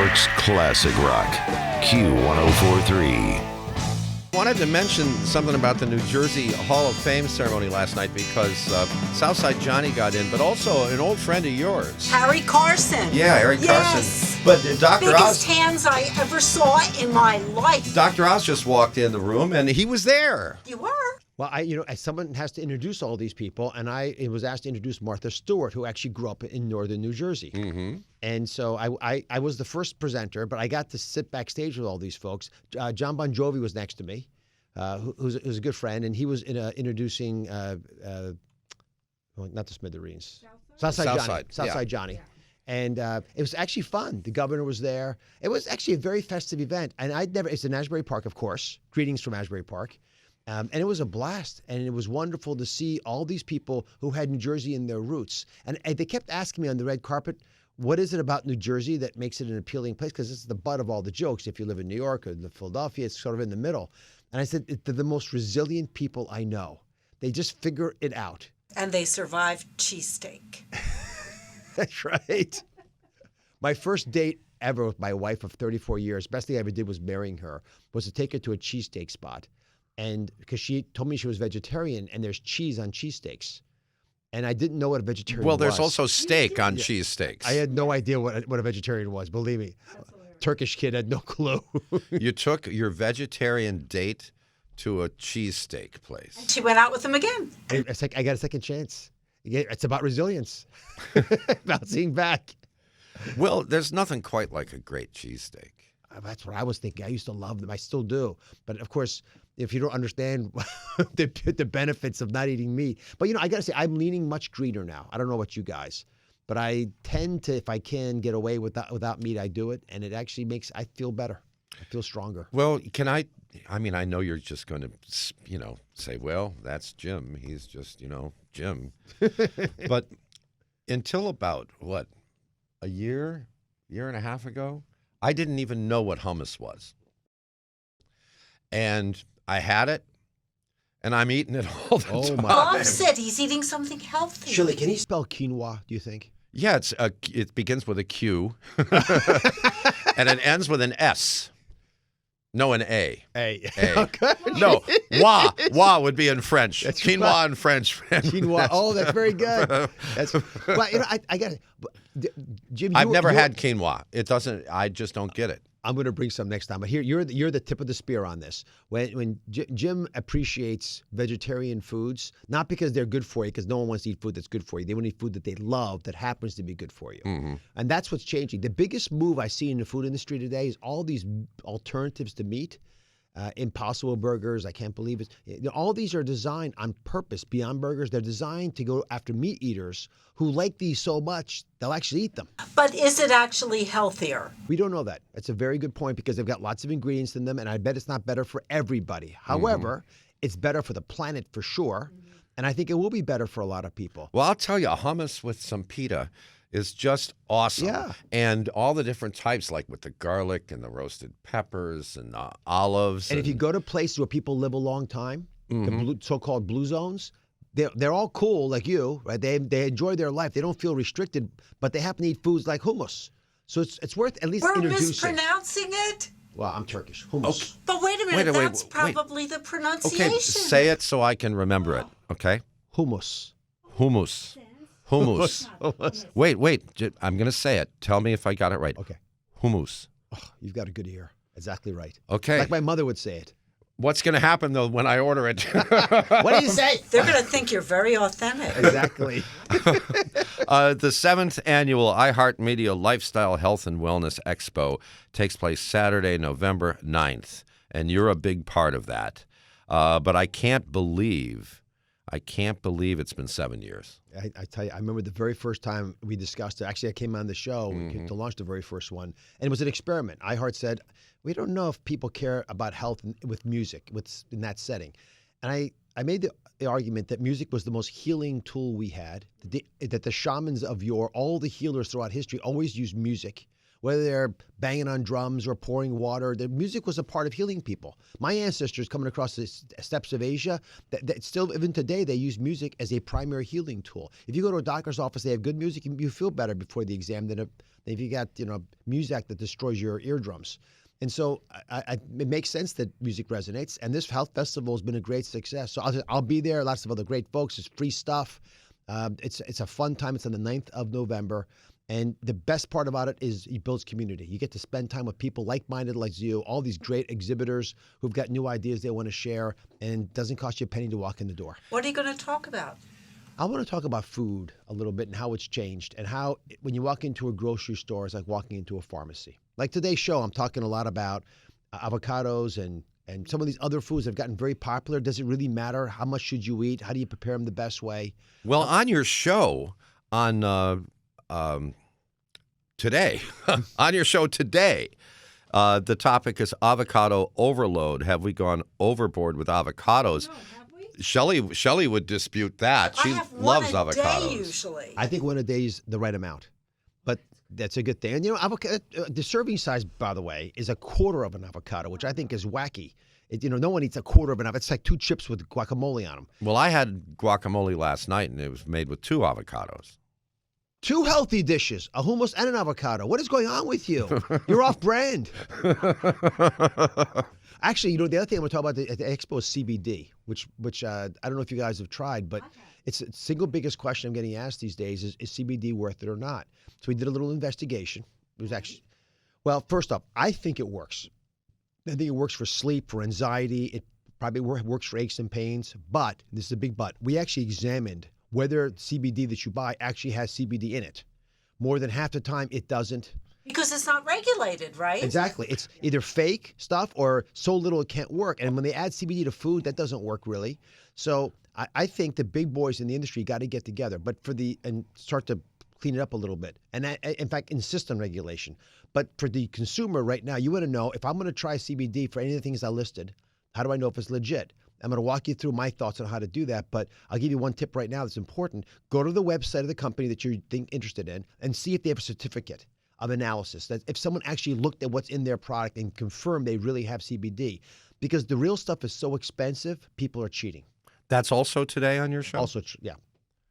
York's classic rock, Q1043. Wanted to mention something about the New Jersey Hall of Fame ceremony last night because Southside Johnny got in, but also an old friend of yours. Harry Carson. Yeah, Harry Yes. Carson. But Dr. Biggest Oz, hands I ever saw in my life. Dr. Oz just walked in the room and he was there. You were? Well, someone has to introduce all these people, and I was asked to introduce Martha Stewart, who actually grew up in northern New Jersey. Mm-hmm. And so I was the first presenter, but I got to sit backstage with all these folks. John Bon Jovi was next to me, who's a good friend, and he was introducing, not the Smithereens, Southside Johnny. Yeah. And it was actually fun. The governor was there. It was actually a very festive event, and it's in Asbury Park, of course. Greetings from Asbury Park. And it was a blast, and it was wonderful to see all these people who had New Jersey in their roots. And they kept asking me on the red carpet, what is it about New Jersey that makes it an appealing place? Because it's the butt of all the jokes. If you live in New York or Philadelphia, it's sort of in the middle. And I said, they're the most resilient people I know. They just figure it out. And they survived cheesesteak. That's right. My first date ever with my wife of 34 years, best thing I ever did was marrying her, was to take her to a cheesesteak spot. And because she told me she was vegetarian and there's cheese on cheesesteaks. And I didn't know what a vegetarian was. Well, there's also steak on cheesesteaks. I had no idea what a vegetarian was, believe me. Turkish kid had no clue. You took your vegetarian date to a cheesesteak place. And she went out with him again. It's like I got a second chance. It's about resilience. Bouncing back. Well, there's nothing quite like a great cheesesteak. That's what I was thinking. I used to love them. I still do. But of course, if you don't understand the benefits of not eating meat. But, I got to say, I'm leaning much greener now. I don't know about you guys. But I tend to, if I can get away without meat, I do it. And it actually I feel better. I feel stronger. Well, I know you're just going to, say, well, that's Jim. He's just, Jim. But until about, a year and a half ago, I didn't even know what hummus was. And I had it, and I'm eating it all the time. Bob said he's eating something healthy. Shirley, can you spell quinoa, do you think? Yeah, it begins with a Q, and it ends with an S. No, an A. A. Okay. No, wa would be in French. That's quinoa right. in French. Quinoa. Oh, that's very good. Well, I got it. Jim, I've never had quinoa. I just don't get it. I'm going to bring some next time. But here, you're the tip of the spear on this. When Jim appreciates vegetarian foods, not because they're good for you, because no one wants to eat food that's good for you. They want to eat food that they love that happens to be good for you. Mm-hmm. And that's what's changing. The biggest move I see in the food industry today is all these alternatives to meat. Impossible Burgers, I can't believe it. All these are designed on purpose. Beyond Burgers, they're designed to go after meat eaters who like these so much, they'll actually eat them. But is it actually healthier? We don't know that. That's a very good point because they've got lots of ingredients in them, and I bet it's not better for everybody. However, it's better for the planet for sure, and I think it will be better for a lot of people. Well, I'll tell you, hummus with some pita is just awesome. Yeah. And all the different types, like with the garlic and the roasted peppers and olives. And if you go to places where people live a long time, the so-called blue zones, they're all cool like you, right? They enjoy their life. They don't feel restricted, but they happen to eat foods like hummus. So it's worth at least introducing. We're mispronouncing it? Well, I'm Turkish. Hummus. Okay. But wait a minute, that's probably the pronunciation. Okay, say it so I can remember it, okay? Hummus. Hummus. Hummus. Wait. I'm going to say it. Tell me if I got it right. Okay. Hummus. Oh, you've got a good ear. Exactly right. Okay. Like my mother would say it. What's going to happen, though, when I order it? What do you say? They're going to think you're very authentic. Exactly. The 7th annual Iheartmedia Lifestyle Health and Wellness Expo takes place Saturday, November 9th, and you're a big part of that. But I can't believe it's been 7 years. I tell you, I remember the very first time we discussed it. Actually, I came on the show to launch the very first one, and it was an experiment. iHeart said, we don't know if people care about health with music in that setting. And I made the argument that music was the most healing tool we had, that the shamans of all the healers throughout history always used music Whether they're banging on drums or pouring water, the music was a part of healing people. My ancestors coming across the steppes of Asia, that still, even today, they use music as a primary healing tool. If you go to a doctor's office, they have good music, you feel better before the exam than if you got music that destroys your eardrums. And so it makes sense that music resonates. And this health festival has been a great success. So I'll be there. Lots of other great folks. It's free stuff. It's a fun time. It's on the 9th of November. And the best part about it is it builds community. You get to spend time with people like-minded like you, all these great exhibitors who've got new ideas they want to share, and it doesn't cost you a penny to walk in the door. What are you going to talk about? I want to talk about food a little bit and how it's changed, and how when you walk into a grocery store, it's like walking into a pharmacy. Like today's show, I'm talking a lot about avocados and some of these other foods have gotten very popular. Does it really matter? How much should you eat? How do you prepare them the best way? Well, on your show today, on your show today, the topic is avocado overload. Have we gone overboard with avocados? No, have we? Shelley would dispute that. She I have loves one a avocados. day usually. I think one a day is the right amount, but that's a good thing. And avocado, the serving size, by the way, is a quarter of an avocado, which I think is wacky. No one eats a quarter of an avocado. It's like 2 chips with guacamole on them. Well, I had guacamole last night, and it was made with 2 avocados. 2 healthy dishes, a hummus and an avocado. What is going on with you? You're off brand. Actually, the other thing I'm going to talk about at the Expo is CBD, which I don't know if you guys have tried, but it's the single biggest question I'm getting asked these days is CBD worth it or not? So we did a little investigation. It was actually, well, first off, I think it works. I think it works for sleep, for anxiety. It probably works for aches and pains. But, this is a big but, we actually examined whether CBD that you buy actually has CBD in it. More than half the time, it doesn't. Because it's not regulated, right? Exactly. It's either fake stuff or so little it can't work. And when they add CBD to food, that doesn't work really. So I think the big boys in the industry got to get together, but and start to clean it up a little bit. And in fact, insist on regulation. But for the consumer right now, you want to know if I'm going to try CBD for any of the things I listed, how do I know if it's legit? I'm going to walk you through my thoughts on how to do that, but I'll give you one tip right now that's important. Go to the website of the company that you're interested in and see if they have a certificate of analysis, that if someone actually looked at what's in their product and confirmed they really have CBD. Because the real stuff is so expensive, people are cheating. That's also today on your show? Also, yeah.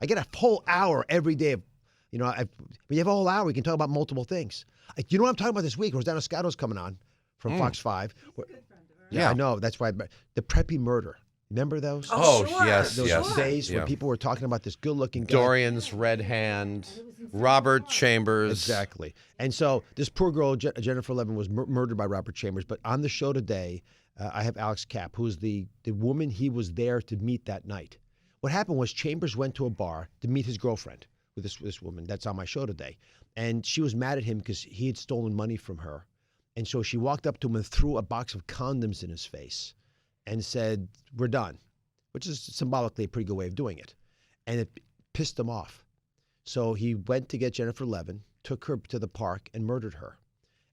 I get a whole hour every day. When you have a whole hour, we can talk about multiple things. You know what I'm talking about this week? Rosanna Scotto's coming on from Fox 5. Yeah, I know. That's why. The preppy murder. Remember those? Oh, sure. Yes, Those yes. days when people were talking about this good-looking guy. Dorian's Red Hand, Robert Chambers. Exactly. And so this poor girl, Jennifer Levin, was murdered by Robert Chambers. But on the show today, I have Alex Kapp, who's the woman he was there to meet that night. What happened was Chambers went to a bar to meet his girlfriend with this woman that's on my show today. And she was mad at him because he had stolen money from her. And so she walked up to him and threw a box of condoms in his face and said, "We're done," which is symbolically a pretty good way of doing it. And it pissed him off. So he went to get Jennifer Levin, took her to the park, and murdered her.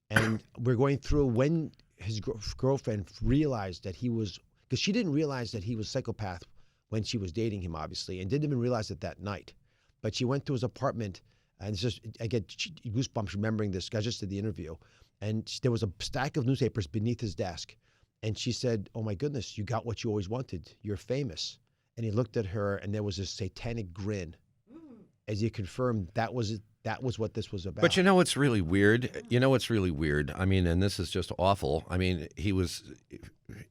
And we're going through when his girlfriend realized that he was, because she didn't realize that he was a psychopath when she was dating him, obviously, and didn't even realize it that night. But she went to his apartment, and it's just, I get goosebumps remembering this. I just did the interview. And there was a stack of newspapers beneath his desk. And she said, "Oh my goodness, you got what you always wanted. You're famous." And he looked at her, and there was this satanic grin as he confirmed that was what this was about. But what's really weird? What's really weird? I mean, and this is just awful. I mean,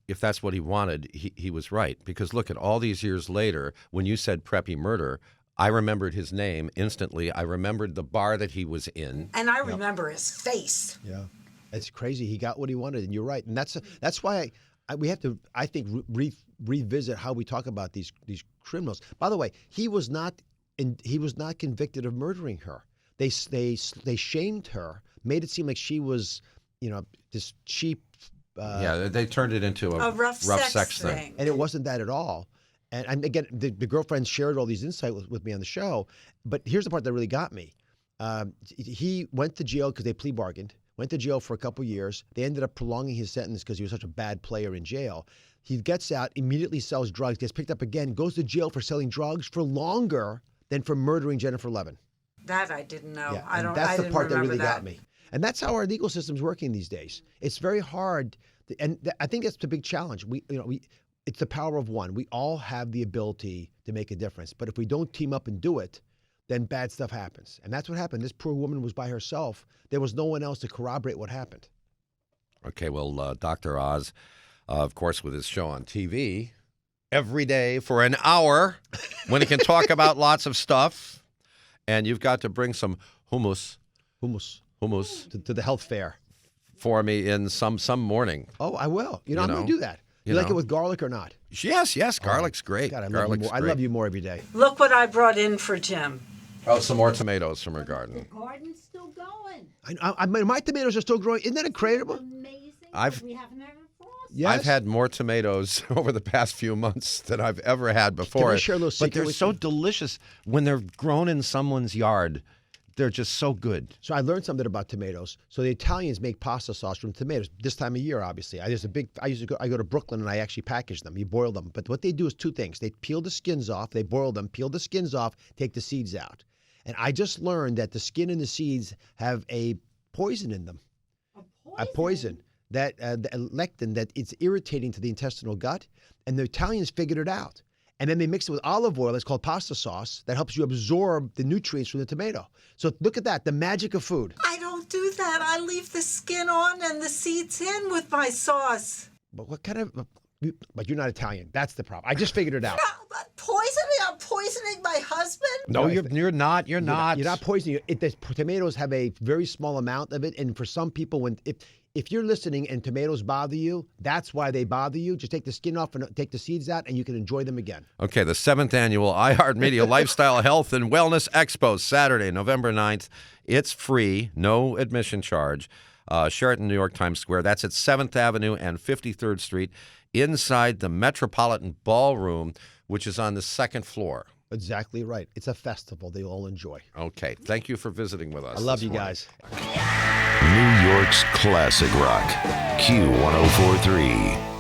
if that's what he wanted, he was right. Because look, at all these years later, when you said preppy murder, I remembered his name instantly. I remembered the bar that he was in. And I remember his face. Yeah. It's crazy. He got what he wanted, and you're right. And that's why we have to, I think, revisit how we talk about these criminals. By the way, he was not convicted of murdering her. They shamed her, made it seem like she was, this cheap. They turned it into a rough sex thing. And it wasn't that at all. And again, the girlfriend shared all these insights with me on the show. But here's the part that really got me. He went to jail because they plea bargained. Went to jail for a couple years. They ended up prolonging his sentence because he was such a bad player in jail. He gets out, immediately sells drugs, gets picked up again, goes to jail for selling drugs for longer than for murdering Jennifer Levin. That I didn't know. Yeah, I that's the didn't part that remember really got me. And that's how our legal system's working these days. It's very hard, I think that's the big challenge. It's the power of one. We all have the ability to make a difference. But if we don't team up and do it, then bad stuff happens. And that's what happened. This poor woman was by herself. There was no one else to corroborate what happened. Okay, well, Dr. Oz, of course, with his show on TV every day for an hour when he can talk about lots of stuff. And you've got to bring some hummus To the health fair. for me in some morning. Oh, I will. I'm going to do that. You like it with garlic or not? Yes. Garlic's great. God, Garlic's I love you more every day. Look what I brought in for Jim. Oh, some more tomatoes from her garden. The garden's still going. My tomatoes are still growing. Isn't that incredible? Amazing. I've- We haven't had a frost. Yes. I've had more tomatoes over the past few months than I've ever had before. Can I share a little But secret they're with so you? delicious when they're grown in someone's yard. They're just so good. So I learned something about tomatoes. So the Italians make pasta sauce from tomatoes this time of year, obviously. I go to Brooklyn and I actually package them. You boil them. But what they do is two things. They peel the skins off. They boil them, peel the skins off, take the seeds out. And I just learned that the skin and the seeds have a poison in them. A poison. That the lectin, that it's irritating to the intestinal gut. And the Italians figured it out. And then they mix it with olive oil. It's called pasta sauce. That helps you absorb the nutrients from the tomato. So look at that, the magic of food. I don't do that. I leave the skin on and the seeds in with my sauce. But what kind of... But you're not Italian. That's the problem. I just figured it out. But poisoning? I'm poisoning my husband? No, you're not. You're not. You're not poisoning it. The tomatoes have a very small amount of it. And for some people, if you're listening and tomatoes bother you, that's why they bother you. Just take the skin off and take the seeds out, and you can enjoy them again. Okay, the 7th annual Iheartmedia Lifestyle Health and Wellness Expo, Saturday, November 9th. It's free, no admission charge. Sheraton, New York, Times Square. That's at 7th Avenue and 53rd Street inside the Metropolitan Ballroom, which is on the 2nd floor. Exactly right. It's a festival they all enjoy. Okay, thank you for visiting with us. I love this you morning. guys. New York's classic rock, Q1043.